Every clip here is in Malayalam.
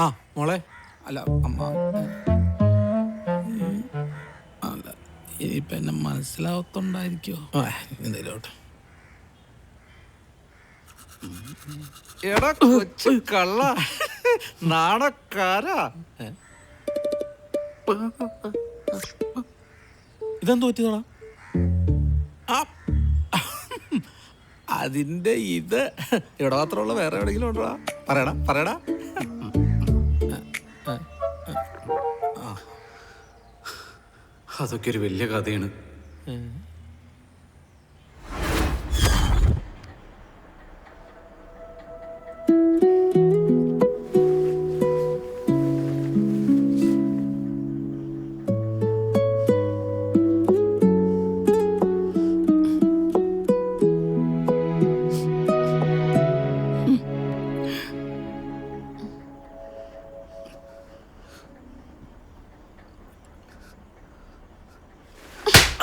ആ മോളെ, അല്ല അമ്മ, അല്ല ഇനിയിപ്പം എന്നെ മനസ്സിലാവത്തുണ്ടായിരിക്കോ? എന്തേലോട്ടെ. എടാ കൊച്ചു കള്ള നാണക്കാരാ, ഇതെന്ത് പറ്റിയതാ? അതിന്റെ ഇത് ഇവിടെ മാത്രമുള്ള വേറെ എവിടെയെങ്കിലും ഉണ്ടോ? പറയടാ പറയടാ. അതൊക്കെ ഒരു വലിയ കഥയാണ്.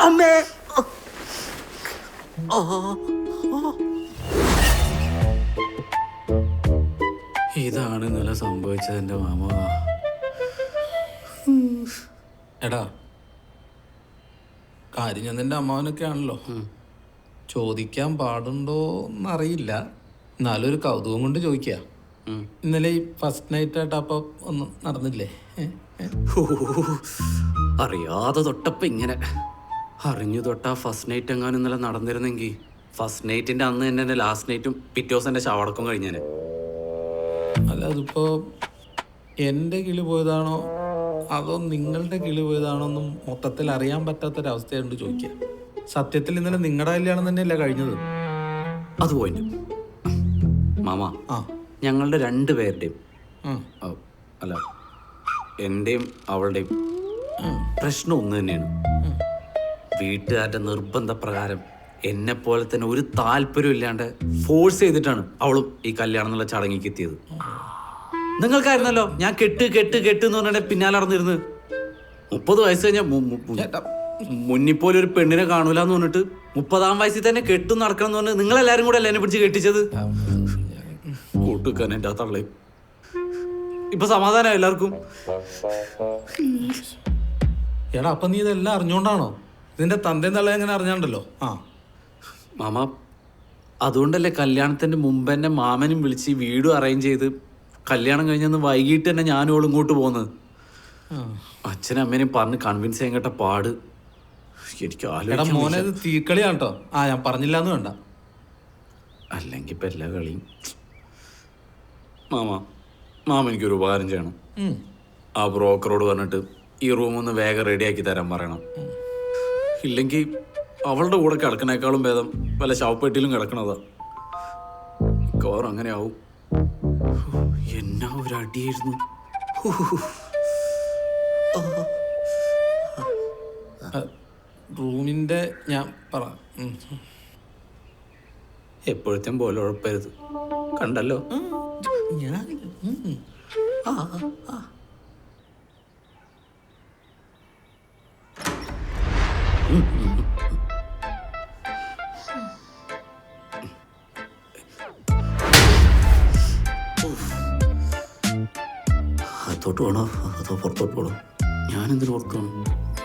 അമ്മേ, ഇതാണ് ഇന്നലെ സംഭവിച്ചത് എൻ്റെ മാമ. എടാ, കാര്യം ഞാൻ നിന്റെ അമ്മാവനൊക്കെ ആണല്ലോ. ചോദിക്കാൻ പാടുണ്ടോ എന്നറിയില്ല, എന്നാലും ഒരു കൗതുകം കൊണ്ട് ചോദിക്കുക. ഇന്നലെ ഈ ഫസ്റ്റ് നൈറ്റ് ആയിട്ട് അപ്പൊ ഒന്നും നടന്നില്ലേ? അറിയാതെ തൊട്ടപ്പം ഇങ്ങനെ, അറിഞ്ഞു തൊട്ടാ ഫസ്റ്റ് നൈറ്റ് എങ്ങാനും ഇന്നലെ നടന്നിരുന്നെങ്കിൽ ഫസ്റ്റ് നൈറ്റിന്റെ അന്ന് തന്നെ എൻ്റെ ലാസ്റ്റ് നൈറ്റും പിറ്റേ ദിവസം എൻ്റെ ശവടക്കം കഴിഞ്ഞേനെ. അല്ല, അതിപ്പോ എൻ്റെ കിളി പോയതാണോ അതോ നിങ്ങളുടെ കിളി പോയതാണോ എന്നും മൊത്തത്തിൽ അറിയാൻ പറ്റാത്തൊരവസ്ഥയുണ്ട് ചോദിക്കുക. സത്യത്തിൽ ഇന്നലെ നിങ്ങളുടെ കല്യാണം തന്നെയല്ലേ കഴിഞ്ഞത്? അത് പോയിന്റ് മാമ. ആ, ഞങ്ങളുടെ രണ്ടുപേരുടെയും, അല്ല എൻ്റെയും അവളുടെയും പ്രശ്നം ഒന്ന് തന്നെയാണ്. വീട്ടുകാരുടെ നിർബന്ധപ്രകാരം എന്നെ പോലെ തന്നെ ഒരു താല്പര്യം ഇല്ലാണ്ട് ഫോഴ്സ് ചെയ്തിട്ടാണ് അവളും ഈ കല്യാണം എന്നുള്ള ചടങ്ങിക്ക് എത്തിയത്. നിങ്ങൾക്കായിരുന്നല്ലോ ഞാൻ കെട്ട് കെട്ട് കെട്ട് എന്ന് പറഞ്ഞിട്ട് പിന്നാലെ നടന്നിരുന്നത്. 30 വയസ്സ് കഴിഞ്ഞാൽ മുന്നിൽ പോലെ ഒരു പെണ്ണിനെ കാണൂല എന്ന് പറഞ്ഞിട്ട് 30-ാം വയസ്സിൽ തന്നെ കെട്ടും നടക്കണം എന്ന് പറഞ്ഞ് നിങ്ങളെല്ലാരും കൂടെ അല്ലേ എന്നെ പിടിച്ച് കെട്ടിച്ചത്? കൂട്ടുക്കാൻ എൻ്റെ ആ തള്ളയും. ഇപ്പൊ സമാധാനം എല്ലാവർക്കും. എടാ, അപ്പൊ നീ ഇതെല്ലാം അറിഞ്ഞോണ്ടാണോ? ഇതിന്റെ തന്തയും തള്ള എങ്ങനെ അറിഞ്ഞാണ്ടല്ലോ? ആ മാമ, അതുകൊണ്ടല്ലേ കല്യാണത്തിന്റെ മുമ്പ് എന്നെ മാമനും വിളിച്ച് വീടും അറേഞ്ച് ചെയ്ത് കല്യാണം കഴിഞ്ഞന്ന് വൈകിട്ട് തന്നെ ഞാനും ഓളും ഇങ്ങോട്ട് പോകുന്നത്. അച്ഛനും അമ്മേനെയും പറഞ്ഞ് കൺവിൻസ് ചെയ്യാൻ കേട്ട പാട് എനിക്ക് എടാ മോനെ, ഇത് തീക്കളിയാണ് കേട്ടോ. ഞാൻ പറഞ്ഞില്ല എന്ന് വേണ്ട. അല്ലെങ്കിൽ ഇപ്പൊ എല്ലാ കളിയും. മാമ എനിക്കൊരു ഉപകാരം ചെയ്യണം. ആ ബ്രോക്കറോട് പറഞ്ഞിട്ട് ഈ റൂം ഒന്ന് വേഗം റെഡിയാക്കി തരാൻ പറയണം. ഇല്ലെങ്കിൽ അവളുടെ കൂടെ കിടക്കണേക്കാളും ഭേദം വല്ല ശവപ്പെട്ടിയിലും കിടക്കണതാ. മിക്കവാറും അങ്ങനെ ആവും. എന്നാ ഒരു അടിയായിരുന്നു. റൂമിന്റെ ഞാൻ പറ. എപ്പോഴത്തേം പോലെ ഉഴപ്പരുത്, കണ്ടല്ലോ. ഞാൻ അകത്തോട്ട് വേണോ അതോ പുറത്തോട്ട് വേണോ? ഞാനെന്തിനു ഓർക്കണം?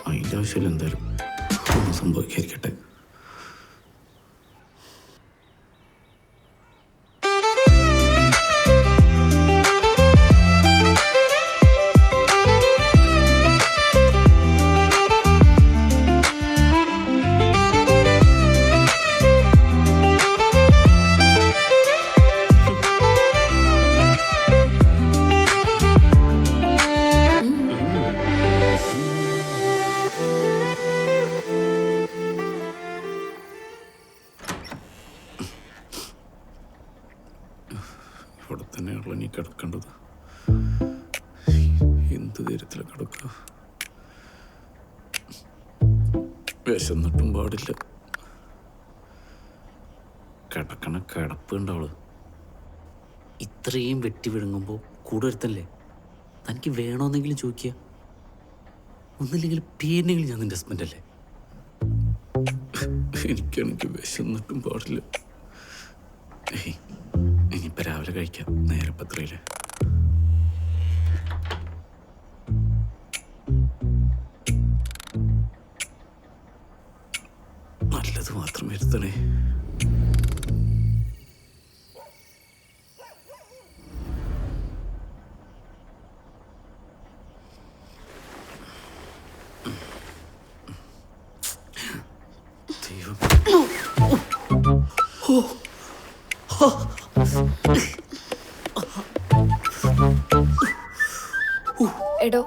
അതിൻ്റെ ആവശ്യമില്ല. എന്തായാലും ഒന്നും സംഭവിക്കാതിരിക്കട്ടെ. ഇവിടെ തന്നെയാണല്ലോ നീ കിടക്കേണ്ടത്. എന്ത് ധൈര്യത്തില കിടക്കുക? വിശന്നിട്ടും പാടില്ല. കിടക്കണ കിടപ്പ് ഉണ്ടാവള്. ഇത്രയും വെട്ടി വിഴുങ്ങുമ്പോൾ കൂടെ ഒരുത്തല്ലേ? തനിക്ക് വേണമെന്നെങ്കിലും ചോദിക്കുക. ഒന്നില്ലെങ്കിൽ പേരിനെങ്കിലും ഞാൻ നിന്റെ ഹസ്ബൻഡ് അല്ലേ? എനിക്കാണെങ്കിൽ വിശന്നിട്ടും പാടില്ല. ഇനിയിപ്പോൾ രാവിലെ കഴിക്കാം, നേരെ പത്രയില്. നല്ലത് മാത്രം വരുത്തണേ. എടോ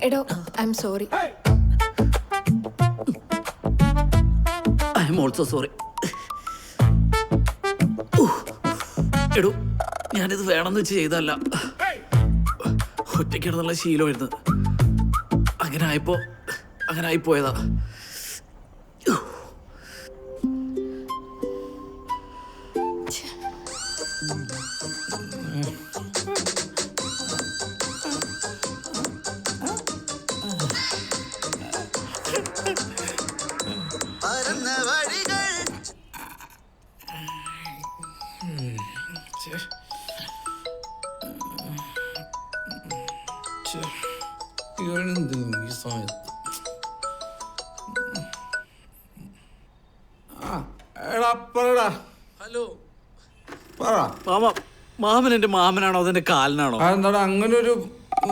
എടോ I am sorry. I am also sorry. എടോ, ഞാനിത് വേണമെന്ന് വെച്ച് ചെയ്തല്ല. ഒറ്റയ്ക്കിടന്നുള്ള ശീലമായിരുന്നു. അങ്ങനെ ആയിപ്പോയതാ. ഈ സമയത്ത് എടാ പറടാ. ഹലോ പറ. മാമൻ എന്റെ മാമനാണോ അതെന്റെ കാലനാണോ? അതെന്താടാ അങ്ങനെ ഒരു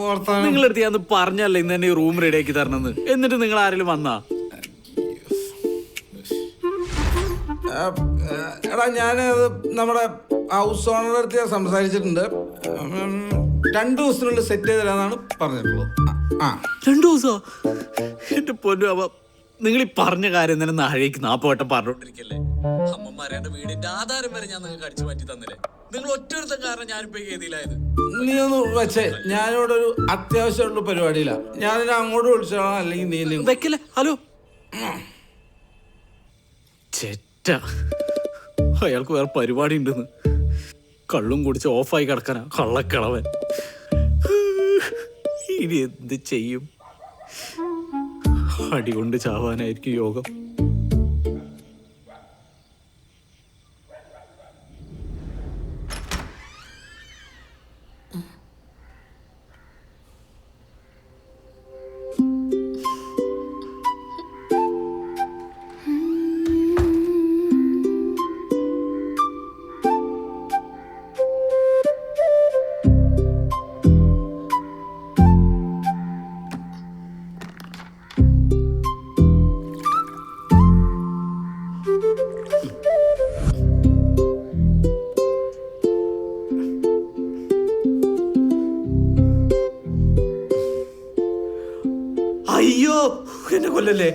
വർത്താനം? നിങ്ങളെടുത്ത് ഞാൻ പറഞ്ഞല്ലേ ഇന്ന് തന്നെ റൂം റെഡിയാക്കി തരണമെന്ന്. എന്നിട്ട് നിങ്ങൾ ആരെങ്കിലും വന്നാ? എടാ ഞാനത് നമ്മുടെ ഹൗസ് ഓണറുടെ അടുത്ത് ഞാൻ സംസാരിച്ചിട്ടുണ്ട്. 2 ദിവസത്തിനുള്ളിൽ സെറ്റ് ചെയ്ത് തരാന്നാണ് പറഞ്ഞിട്ടുള്ളത്. 2 ദിവസോ? എന്റെ പൊന്നു അവ, നിങ്ങൾ ഈ പറഞ്ഞ കാര്യം തന്നെ നാഴേക്ക് 40 വട്ടം പറഞ്ഞോണ്ടിരിക്കല്ലേ? അമ്മമാരെ വീടിന്റെ ആധാരം വരെ ഞാൻ നിങ്ങൾക്ക് അടിച്ചു മാറ്റി തന്നില്ലേ? നിങ്ങൾ ഒറ്റൊരുത്തം കാരണം ഞാനിപ്പോ ഗതിയിലായത്. നീ ഒന്ന് വെച്ചേ, ഞാനിവിടെ ഒരു അത്യാവശ്യമുള്ള പരിപാടിയില്ല. ഞാനിനെ അങ്ങോട്ട് വിളിച്ചോളാം, അല്ലെങ്കിൽ നീ വെക്കല്ലേ. ഹലോ ചെറ്റ, അയാൾക്ക് വേറെ പരിപാടി ഉണ്ടെന്ന്. കള്ളും കുടിച്ച് ഓഫായി കിടക്കാനാ കള്ളക്കിളവൻ. ഇനി എന്ത് ചെയ്യും? അടികൊണ്ട് ചാവാനായിരിക്കും യോഗം. അയ്യോ, എന്നെ കൊല്ലല്ലേ.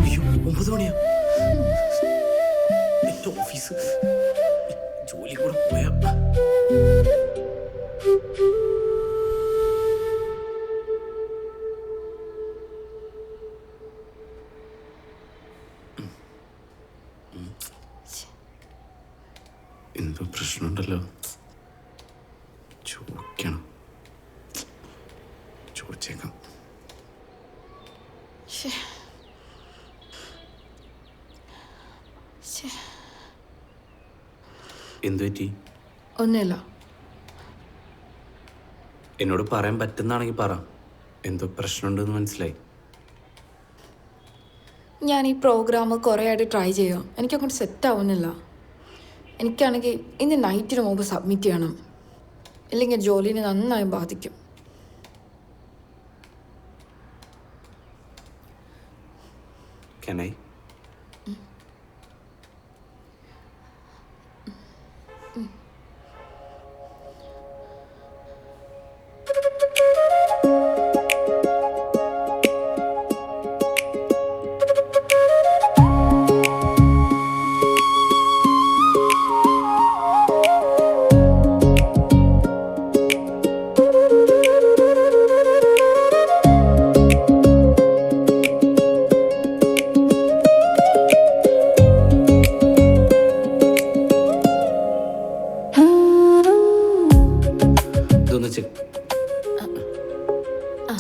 അയ്യോ, 9 മണിയാ. എന്റെ ഓഫീസ് ജോലി കൂടെ പോയാ. എന്തോ പ്രശ്നമുണ്ടല്ലോ. ചോദിച്ചേക്കാം. എന്തു പറ്റി? ഒന്നുമില്ല. എന്നോട് പറയാൻ പറ്റുന്നാണെങ്കിൽ പറ. എന്തോ പ്രശ്നമുണ്ടെന്ന് മനസ്സിലായി. ഞാൻ ഈ പ്രോഗ്രാം കുറേ ആയിട്ട് ട്രൈ ചെയ്യാം. എനിക്കങ്ങോട്ട് സെറ്റ് ആവുന്നില്ല. എനിക്കാണെങ്കിൽ ഇന്ന് നൈറ്റിന് മുമ്പ് സബ്മിറ്റ് ചെയ്യണം, ഇല്ലെങ്കിൽ ജോലിനെ നന്നായി ബാധിക്കും. Can I?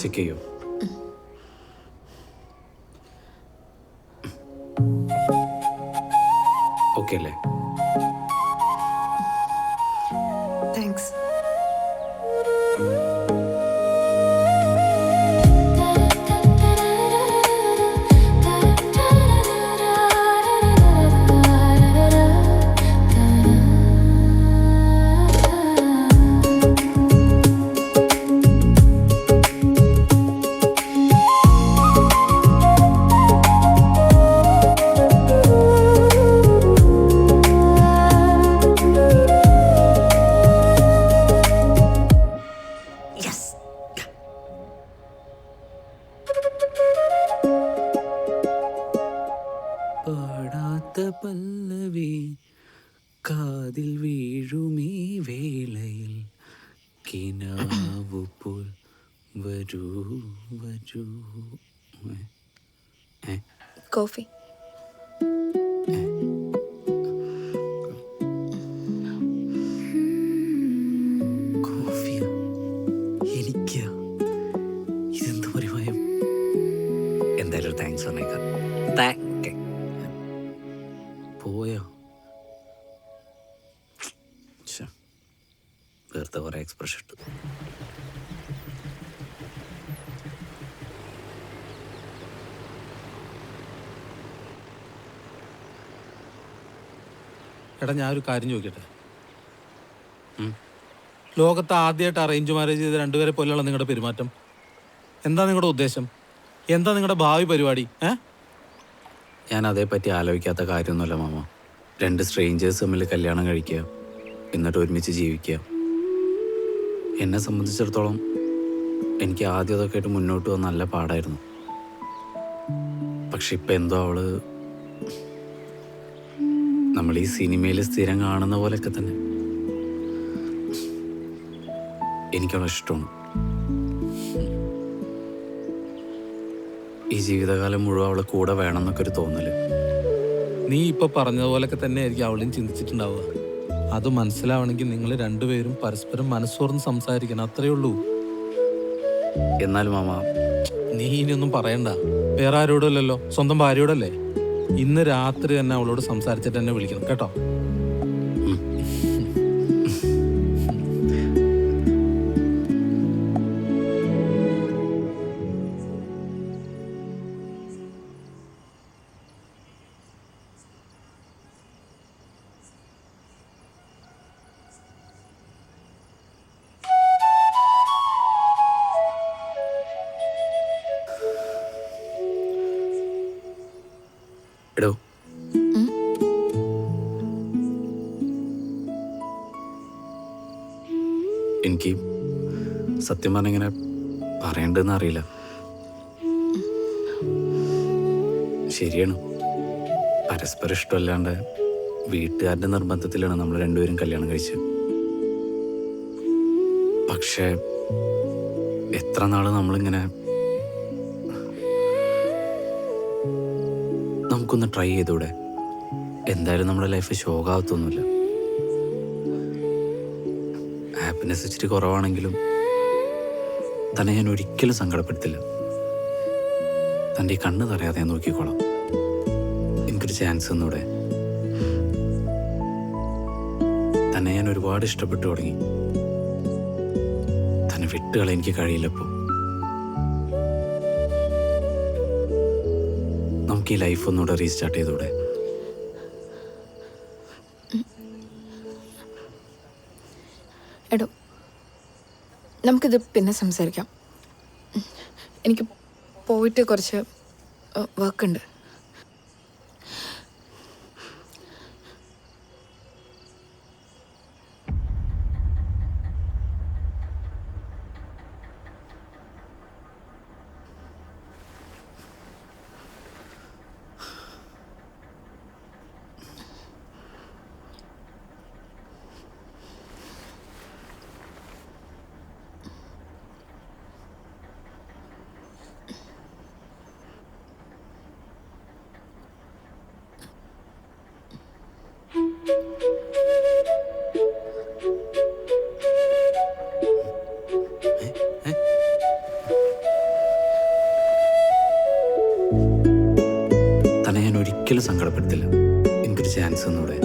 ചെക്ക് ചെയ്യോ? ഓക്കെ അല്ലേ? താങ്ക്സ്. പാടാത്ത പല്ലവി കാതിൽ വീഴുമീ വേളയിൽ കിനാവു പോൽ വരൂ വരൂ. കോഫി. കോഫിയ? എനിക്കാ? ഇതെന്ത് പരിപായം? എന്തായാലും താങ്ക്സ് പറഞ്ഞേക്കാം. പോയോ? വെറുതെ കുറെ എക്സ്പ്രഷൻ ഇട്ടു. എടാ ഞാനൊരു കാര്യം ചോദിക്കട്ടെ. ലോകത്ത് ആദ്യമായിട്ട് അറേഞ്ച് മാരേജ് ചെയ്ത രണ്ടുപേരെ പോലെയുള്ള നിങ്ങളുടെ പെരുമാറ്റം എന്താ? നിങ്ങളുടെ ഉദ്ദേശം എന്താ? നിങ്ങളുടെ ഭാവി പരിപാടി? ഞാൻ അതേപ്പറ്റി ആലോചിക്കാത്ത കാര്യമൊന്നുമല്ല മാമ. രണ്ട് സ്ട്രേഞ്ചേഴ്സ് തമ്മിൽ കല്യാണം കഴിക്കുക, എന്നിട്ട് ഒരുമിച്ച് ജീവിക്കുക. എന്നെ സംബന്ധിച്ചിടത്തോളം എനിക്ക് ആദ്യം അതൊക്കെ ആയിട്ട് മുന്നോട്ട് പോകാൻ നല്ല പാടായിരുന്നു. പക്ഷെ ഇപ്പം എന്തോ അവള് നമ്മൾ ഈ സിനിമയിൽ സ്ഥിരം കാണുന്ന പോലെയൊക്കെ തന്നെ എനിക്കവളെ ഇഷ്ടമാണ്. ഈ ജീവിതകാലം മുഴുവൻ അവളെ കൂടെ വേണം എന്നൊക്കെ ഒരു തോന്നല്. നീ ഇപ്പൊ പറഞ്ഞതുപോലൊക്കെ തന്നെ ആയിരിക്കും അവളും ചിന്തിച്ചിട്ടുണ്ടാവുക. അത് മനസ്സിലാവണമെങ്കിൽ നിങ്ങൾ രണ്ടുപേരും പരസ്പരം മനസ്സോർന്ന് സംസാരിക്കണം, അത്രയേ ഉള്ളൂ. എന്നാലും മാമ, നീ ഇനിയൊന്നും പറയണ്ട. വേറെ ആരോടല്ലോ, സ്വന്തം ഭാര്യയോടല്ലേ. ഇന്ന് രാത്രി തന്നെ അവളോട് സംസാരിച്ചിട്ട് എന്നെ വിളിക്കണം കേട്ടോ. എടോ, എനിക്ക് സത്യം പറഞ്ഞ ഇങ്ങനെ പറയണ്ടെന്ന് അറിയില്ല. ശരിയാണ്, പരസ്പരം ഇഷ്ടമല്ലാണ്ട് വീട്ടുകാരുടെ നിർബന്ധത്തിലാണ് നമ്മൾ രണ്ടുപേരും കല്യാണം കഴിച്ചത്. പക്ഷേ എത്ര നാള് നമ്മളിങ്ങനെ നമുക്കൊന്ന് ട്രൈ ചെയ്തൂടെ? എന്തായാലും നമ്മുടെ ലൈഫ് ശോകാവത്തൊന്നുമില്ല. ഹാപ്പിനെസ് ഇച്ചിരി കുറവാണെങ്കിലും തന്നെ ഞാൻ ഒരിക്കലും സങ്കടപ്പെടുത്തില്ല. തൻ്റെ ഈ കണ്ണ് തറയാതെ ഞാൻ നോക്കിക്കോളാം. എനിക്കൊരു ചാൻസ് തന്നൂടെ? തന്നെ ഞാൻ ഒരുപാട് ഇഷ്ടപ്പെട്ടു തുടങ്ങി. തന്നെ വിട്ടുകളെ എനിക്ക് കഴിയില്ലപ്പോൾ. നമുക്ക് ഈ ലൈഫ് ഒന്നുകൂടെ റീസ്റ്റാർട്ട് ചെയ്തൂടെ? എടോ, നമുക്കിത് പിന്നെ സംസാരിക്കാം. എനിക്ക് പോയിട്ട് കുറച്ച് വർക്കുണ്ട്. ഒരിക്കലും സങ്കടപ്പെടുത്തില്ല. എനിക്കൊരു ചാൻസ് ഒന്നുകൂടെ.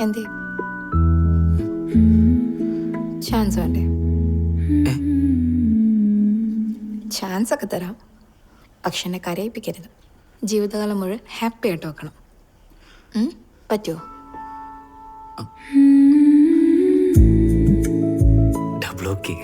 എന്തേ ചാൻസ് വേണ്ടേ? ചാൻസ് ഒക്കെ തരാം, പക്ഷെ എന്നെ കരയിപ്പിക്കരുത്. ജീവിതകാലം മുഴുവൻ ഹാപ്പി ആയിട്ട് വെക്കണം. പറ്റുമോ? Double okay.